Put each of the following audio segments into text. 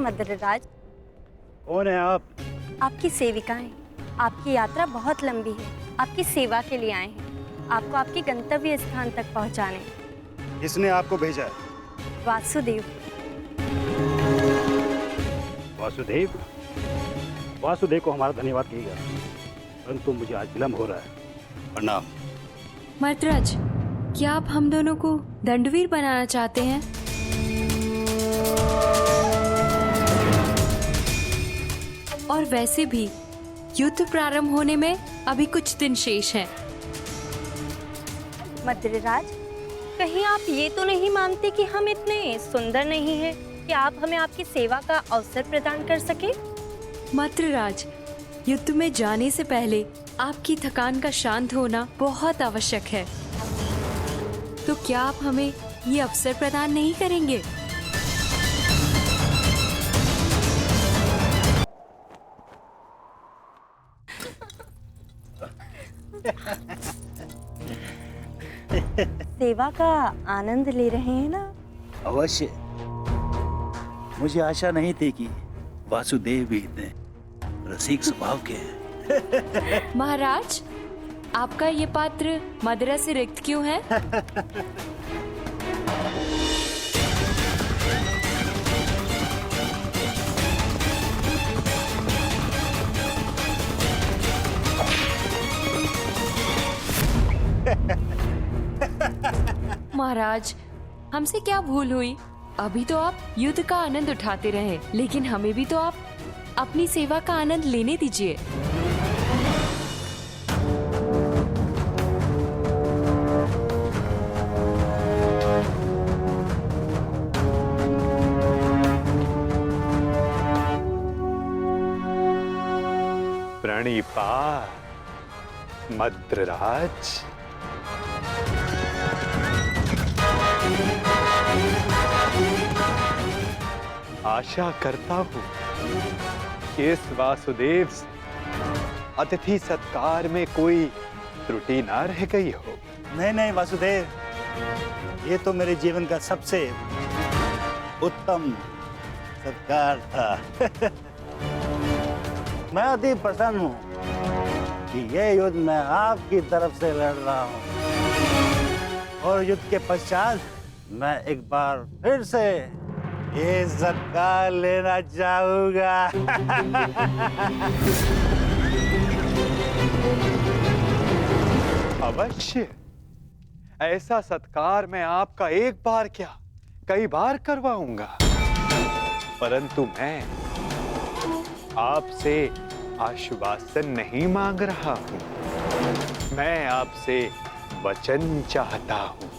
मद्रराज। कौन है आप? आपकी सेविकाएं। आपकी यात्रा बहुत लंबी है, आपकी सेवा के लिए आए हैं, आपको आपके गंतव्य स्थान तक पहुंचाने। किसने आपको भेजा है? वासुदेव। वासुदेव? वासुदेव को हमारा धन्यवाद कहिएगा, परंतु मुझे आज विलम्ब हो रहा है। प्रणाम। मद्रराज, क्या आप हम दोनों को दंडवीर बनाना चाहते हैं? और वैसे भी युद्ध प्रारंभ होने में अभी कुछ दिन शेष हैं। मद्रराज, कहीं आप ये तो नहीं मानते कि हम इतने सुंदर नहीं हैं कि आप हमें आपकी सेवा का अवसर प्रदान कर सके? मद्रराज, युद्ध में जाने से पहले आपकी थकान का शांत होना बहुत आवश्यक है। तो क्या आप हमें ये अवसर प्रदान नहीं करेंगे? सेवा का आनंद ले रहे हैं ना? अवश्य। मुझे आशा नहीं थी कि वासुदेव भी इतने रसिक स्वभाव के हैं। महाराज, आपका ये पात्र मदिरा से रिक्त क्यों है? महाराज, हमसे क्या भूल हुई? अभी तो आप युद्ध का आनंद उठाते रहे, लेकिन हमें भी तो आप अपनी सेवा का आनंद लेने दीजिए। प्रणिपात मद्रराज। आशा करता हूँ कि इस वासुदेव से अतिथि सत्कार में कोई त्रुटि ना रह गई हो। नहीं वासुदेव, ये तो मेरे जीवन का सबसे उत्तम सत्कार था। मैं अति प्रसन्न हूँ कि ये युद्ध मैं आपकी तरफ से लड़ रहा हूँ, और युद्ध के पश्चात मैं एक बार फिर से ये सत्कार लेना चाहूंगा। अवश्य, ऐसा सत्कार मैं आपका एक बार क्या कई बार करवाऊंगा, परंतु मैं आपसे आश्वासन नहीं मांग रहा हूं। मैं आपसे वचन चाहता हूं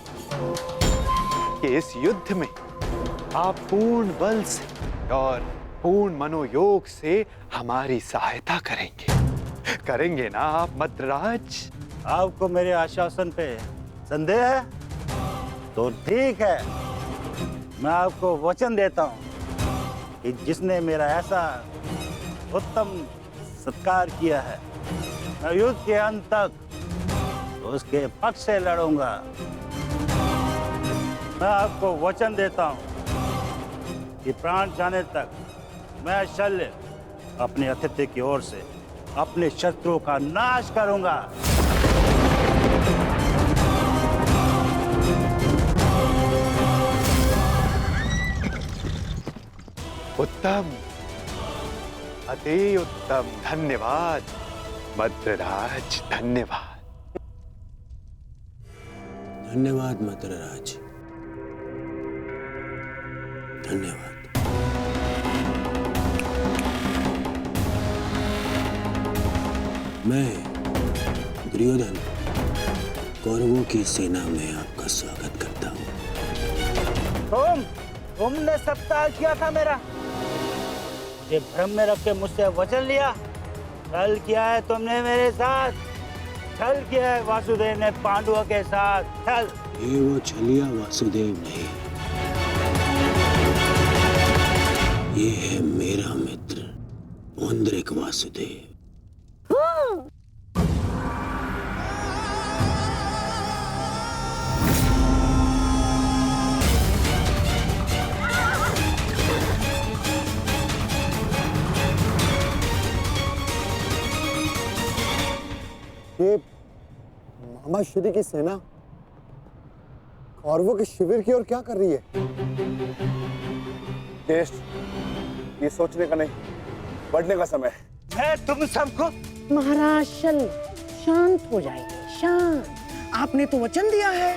कि इस युद्ध में आप पूर्ण बल से और पूर्ण मनोयोग से हमारी सहायता करेंगे ना आप मद्रराज? आपको मेरे आश्वासन पे संदेह है? तो ठीक है, मैं आपको वचन देता हूँ कि जिसने मेरा ऐसा उत्तम सत्कार किया है, मैं युद्ध के अंत तक उसके पक्ष से लड़ूंगा। मैं आपको वचन देता हूँ कि प्राण जाने तक मैं शल्य अपने अतिथि की ओर से अपने शत्रुओं का नाश करूंगा। उत्तम, अति उत्तम। धन्यवाद मद्रराज, धन्यवाद। धन्यवाद मद्रराज, धन्यवाद। मैं दुर्योधन कौरवों की सेना में आपका स्वागत करता हूँ। तुमने सत्कार किया था मेरा, मुझे भ्रम में रख के मुझसे वचन लिया। छल किया है तुमने मेरे साथ, छल किया है वासुदेव ने पांडवों के साथ, छल। ये वो छलिया वासुदेव नहीं, ये है मेरा मित्र पुंडरीक वासुदेव। ये मामा श्री की सेना कौरवों के शिविर की ओर क्या कर रही है? देश, ये सोचने का नहीं, बढ़ने का समय है। मैं तुम सबको महाराज शांत हो जाइए, शांत। आपने तो वचन दिया है,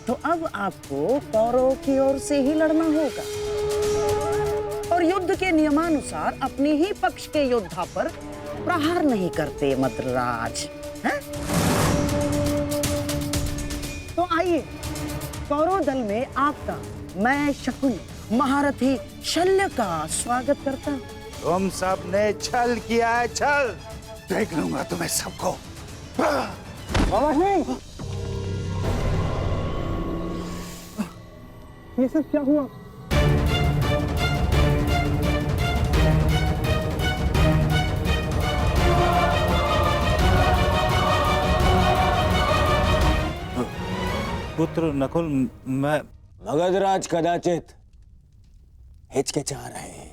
तो अब आपको कौरवों की ओर से ही लड़ना होगा और युद्ध के नियमानुसार अपने ही पक्ष के योद्धा पर प्रहार नहीं करते मद्रराज, हैं? तो आइए, कौरव दल में आपका मैं शकुनी महारथी शल्य का स्वागत करता हूँ। तुम सब ने छल किया है, छल। देख लूंगा तुम्हें सबको। मामा श्री, ये सब क्या हुआ? पुत्र नकुल, मैं मगधराज कदाचित हिचकिचा रहे हैं।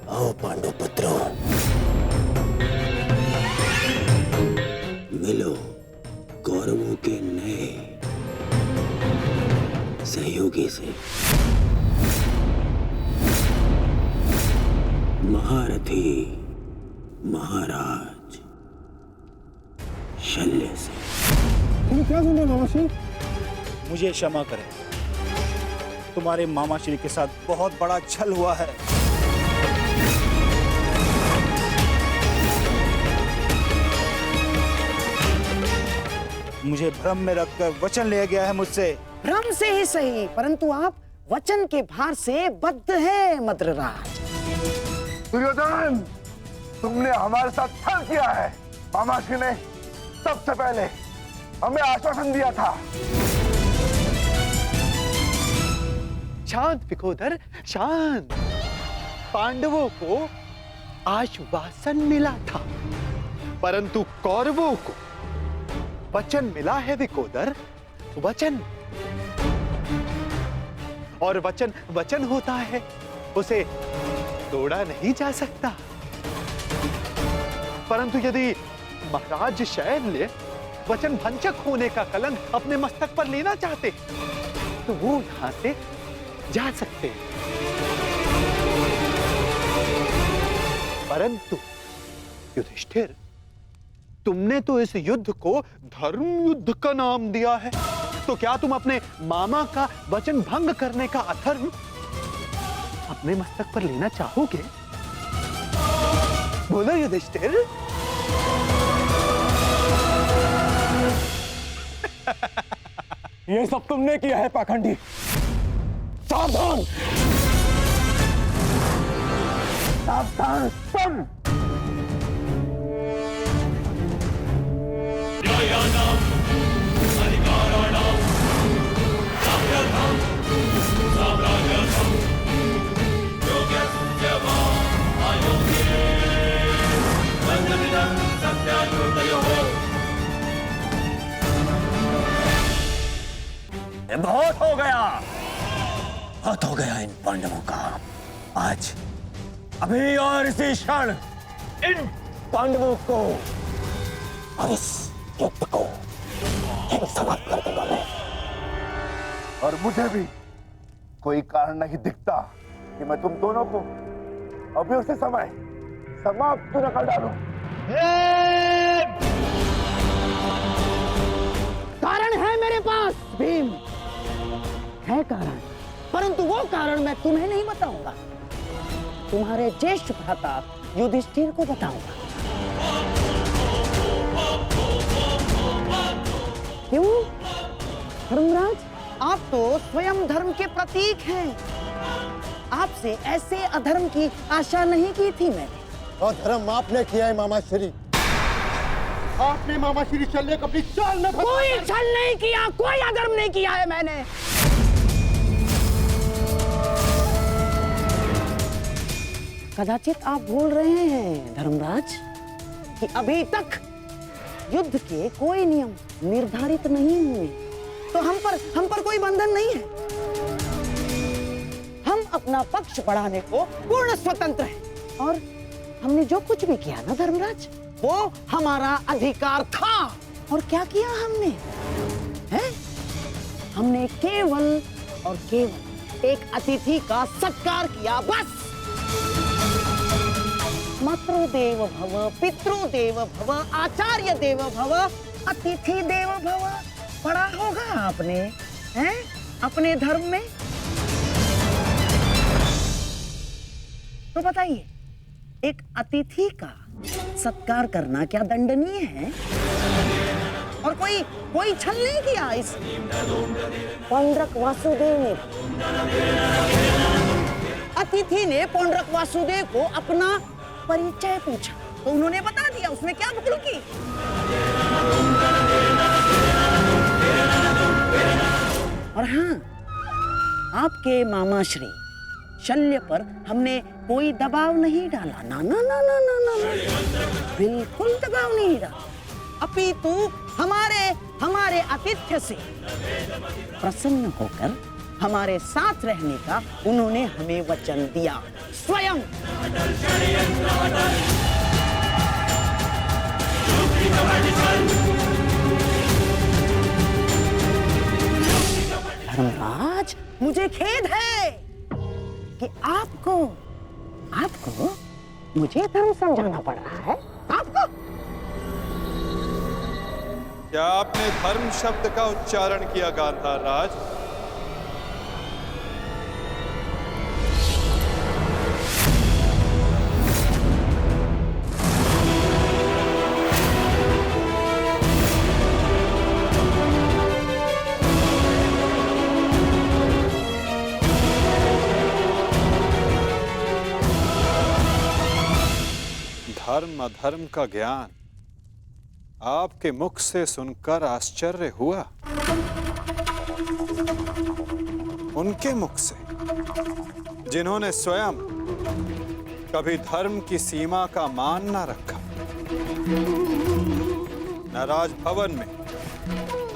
आओ पांडु पुत्रों, मिलो कौरवों के नए सहयोगी से, महारथी महाराज शल्य से। तुम क्या सुन रहे हो मामा श्री? मुझे क्षमा करें, तुम्हारे मामा श्री के साथ बहुत बड़ा छल हुआ है। मुझे भ्रम में रखकर वचन लिया गया है मुझसे। भ्रम से ही सही, परंतु आप वचन के भार से बद्ध हैं मद्रराज। दुर्योधन, तुमने हमारे साथ छल किया है। मामा श्री ने सबसे पहले हमें आश्वासन दिया था। शांत विकोदर, शांत। पांडवों को आश्वासन मिला था, परंतु कौरवों को वचन मिला है विकोदर, वचन। और वचन वचन होता है, उसे तोड़ा नहीं जा सकता। परंतु यदि महाराज शैल्य वचन भंजक होने का कलंक अपने मस्तक पर लेना चाहते तो वो यहां से जा सकते हैं। परंतु युधिष्ठिर, तुमने तो इस युद्ध को धर्म युद्ध का नाम दिया है, तो क्या तुम अपने मामा का वचन भंग करने का अधर्म अपने मस्तक पर लेना चाहोगे? बोलो युधिष्ठिर। ये सब तुमने किया है पाखंडी। सावधान, सावधान सुन। बहुत हो गया, बहुत हो गया इन पांडवों का। आज अभी और इसी क्षण इन पांडवों को और इस युद्ध को समाप्त कर दूंगा मैं। और मुझे भी कोई कारण नहीं दिखता कि मैं तुम दोनों को अभी उसी समय समाप्त न कर डालूं। कारण है मेरे पास भीम, है कारण, परंतु वो कारण मैं तुम्हें नहीं बताऊंगा, तुम्हारे ज्येष्ठ भ्राता युधिष्ठिर को बताऊंगा। क्यों धर्मराज, आप तो स्वयं धर्म के प्रतीक हैं। आपसे ऐसे अधर्म की आशा नहीं की थी मैंने। और धर्म आपने किया है मामा श्री। आपने मामा श्री शल्य को अपनी चाल में फंसाया। कोई छल नहीं किया, कोई अधर्म नहीं किया है मैंने। कदाचित आप भूल रहे हैं धर्मराज कि अभी तक युद्ध के कोई नियम निर्धारित नहीं हुए, तो हम पर कोई बंधन नहीं है। हम अपना पक्ष बढ़ाने को पूर्ण स्वतंत्र हैं। और हमने जो कुछ भी किया ना धर्मराज, वो हमारा अधिकार था। और क्या किया हमने? हैं? हमने केवल और केवल एक अतिथि का सत्कार किया, बस। मातृदेव भव, पितृदेव भव, आचार्य देव भव, अतिथि देव भव पढ़ा होगा आपने, हैं? अपने धर्म में। तो बताइए, एक अतिथि का सत्कार करना क्या दंडनीय है? और कोई छल नहीं किया इस पौंड्रक वासुदेव ने। अतिथि ने पौंड्रक वासुदेव को अपना परिचय पूछा तो उन्होंने बता दिया, उसमें क्या भूल की? और हाँ, आपके मामा श्री शल्य पर हमने कोई दबाव नहीं डाला। ना ना ना ना ना ना, बिल्कुल दबाव नहीं डाला। अपितु हमारे आतिथ्य से प्रसन्न होकर हमारे साथ रहने का उन्होंने हमें वचन दिया स्वयं। धर्मराज, मुझे खेद है कि आपको मुझे धर्म समझाना पड़ रहा है। आपको क्या आपने धर्म शब्द का उच्चारण किया गांधार राज? धर्म अधर्म का ज्ञान आपके मुख से सुनकर आश्चर्य हुआ, उनके मुख से जिन्होंने स्वयं कभी धर्म की सीमा का मान न रखा, न राजभवन में,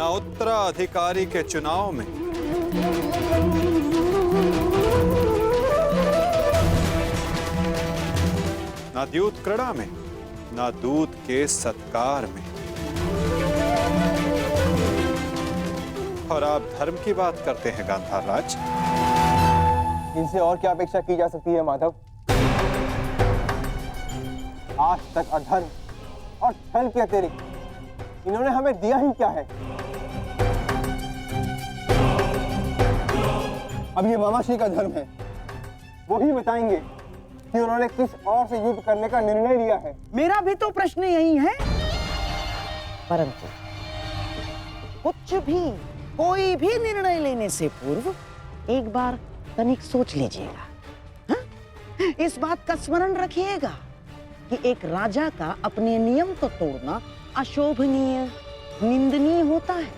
न उत्तराधिकारी के चुनाव में, न द्यूत क्रीड़ा में, न दूत के सत्कार में। और आप धर्म की बात करते हैं गांधार राज? इनसे और क्या अपेक्षा की जा सकती है माधव? आज तक अधर्म और छल के अतिरिक्त इन्होंने हमें दिया ही क्या है? अब ये मामाश्री का धर्म है, वो ही बताएंगे कि उन्होंने किस और से युद्ध करने का निर्णय लिया है। मेरा भी तो प्रश्न यही है। परंतु कुछ भी, कोई भी निर्णय लेने से पूर्व एक बार तनिक सोच लीजिएगा। हाँ? इस बात का स्मरण रखिएगा कि एक राजा का अपने नियम को तोड़ना अशोभनीय, निंदनीय होता है।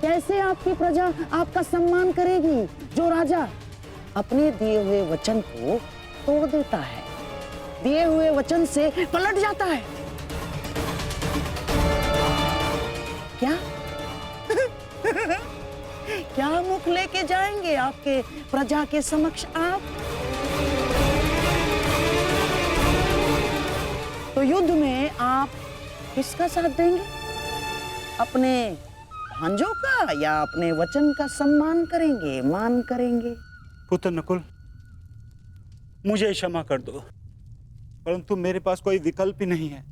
कैसे आपकी प्रजा आपका सम्मान करेगी जो राजा अपने दिए हुए वचन को तोड़ देता है, दिए हुए वचन से पलट जाता है? क्या क्या मुख लेके जाएंगे आपके प्रजा के समक्ष आप? तो युद्ध में आप किसका साथ देंगे? अपने भांजों का या अपने वचन का सम्मान करेंगे, मान करेंगे? पुत्र नकुल, मुझे क्षमा कर दो, परंतु मेरे पास कोई विकल्प ही नहीं है।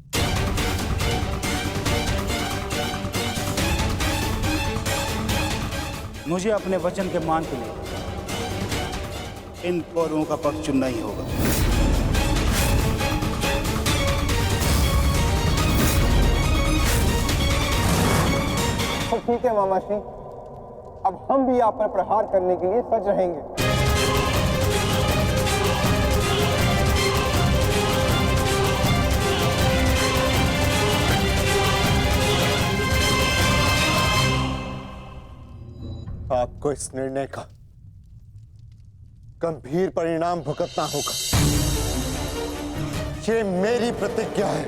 मुझे अपने वचन के मान के लिए इन कौरवों का पक्ष चुनना ही होगा। तो ठीक है मामाश्री, अब हम भी आप पर प्रहार करने के लिए सज रहेंगे। आपको इस निर्णय का गंभीर परिणाम भुगतना होगा। ये मेरी प्रतिज्ञा है।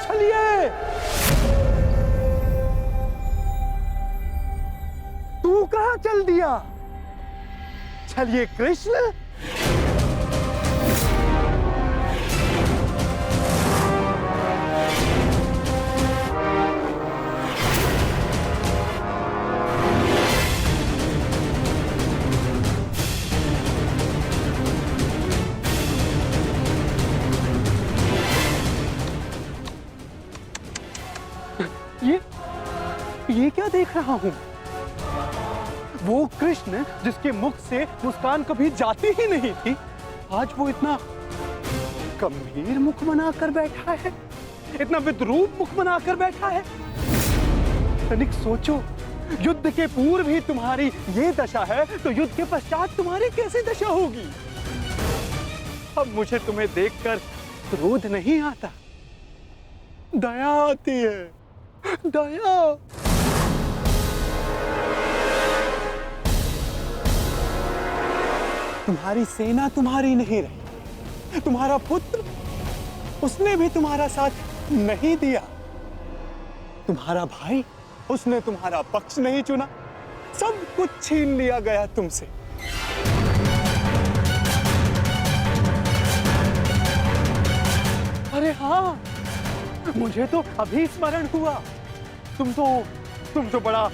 छलिए, तू कहां चल दिया? छलिए कृष्ण, ये क्या देख रहा हूं? वो कृष्ण जिसके मुख से मुस्कान कभी जाती ही नहीं थी, आज वो इतना गंभीर मुख बनाकर बैठा है, इतना विद्रूप मुख बनाकर बैठा है। तनिक सोचो, युद्ध के पूर्व ही तुम्हारी ये दशा है, तो युद्ध के पश्चात तुम्हारी कैसी दशा होगी? अब मुझे तुम्हें देखकर क्रोध नहीं आता, दया आती है, दया। तुम्हारी सेना तुम्हारी नहीं रही, तुम्हारा पुत्र, उसने भी तुम्हारा साथ नहीं दिया, तुम्हारा भाई, उसने तुम्हारा पक्ष नहीं चुना, सब कुछ छीन लिया गया तुमसे। अरे हाँ, मुझे तो अभी स्मरण हुआ, तुम तो बड़ा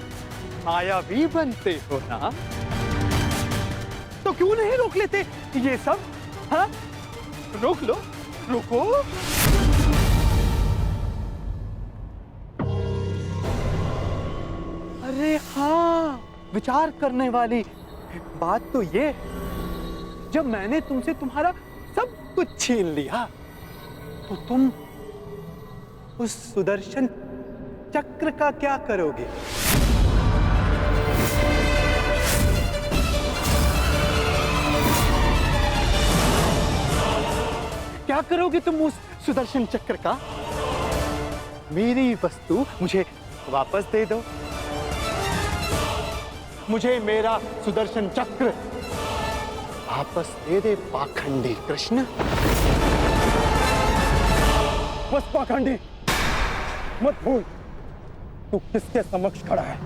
मायावी बनते हो ना, तो क्यों नहीं रोक लेते ये सब? हाँ, रोक लो, रुको। अरे हाँ, विचार करने वाली बात तो ये, जब मैंने तुमसे तुम्हारा सब कुछ छीन लिया, तो तुम उस सुदर्शन चक्र का क्या करोगे? क्या करोगे तुम उस सुदर्शन चक्र का? मेरी वस्तु मुझे वापस दे दो, मुझे मेरा सुदर्शन चक्र वापस दे दे पाखंडी कृष्ण। बस पाखंडी, मत भूल तू किसके समक्ष खड़ा है।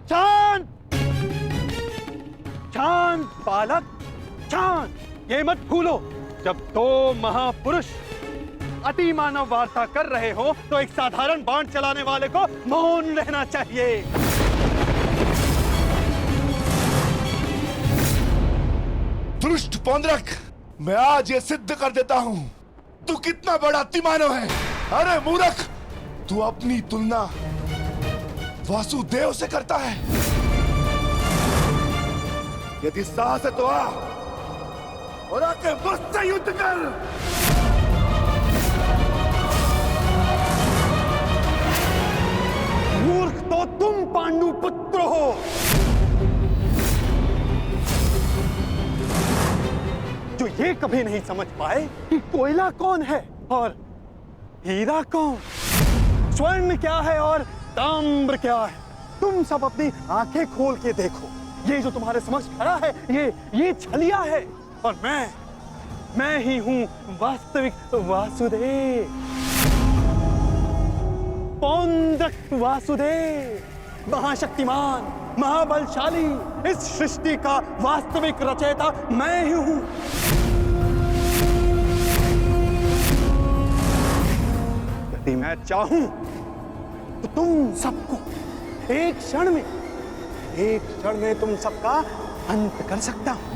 शांत, शांत बालक, शांत। ये मत भूलो, जब दो महापुरुष अति मानव वार्ता कर रहे हो, तो एक साधारण बाण चलाने वाले को मौन रहना चाहिए। दुष्ट पौंद्रक, मैं आज ये सिद्ध कर देता हूं तू कितना बड़ा अतिमानव है। अरे मूर्ख, तू अपनी तुलना वासुदेव से करता है। यदि साहस है तो आ और आके मुझसे युद्ध कर। मूर्ख तो तुम पांडु पुत्र हो, जो ये कभी नहीं समझ पाए कि कोयला कौन है और हीरा कौन, स्वर्ण क्या है और ताम्र क्या है। तुम सब अपनी आंखें खोल के देखो, ये जो तुम्हारे समक्ष खड़ा है, ये छलिया है, और मैं ही हूं वास्तविक वासुदेव, पौंड्रक वासुदेव, महाशक्तिमान, महाबलशाली, इस सृष्टि का वास्तविक रचयिता मैं ही हूं। यदि मैं चाहूं तो तुम सबको एक क्षण में तुम सबका अंत कर सकता हूं।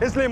इसलिए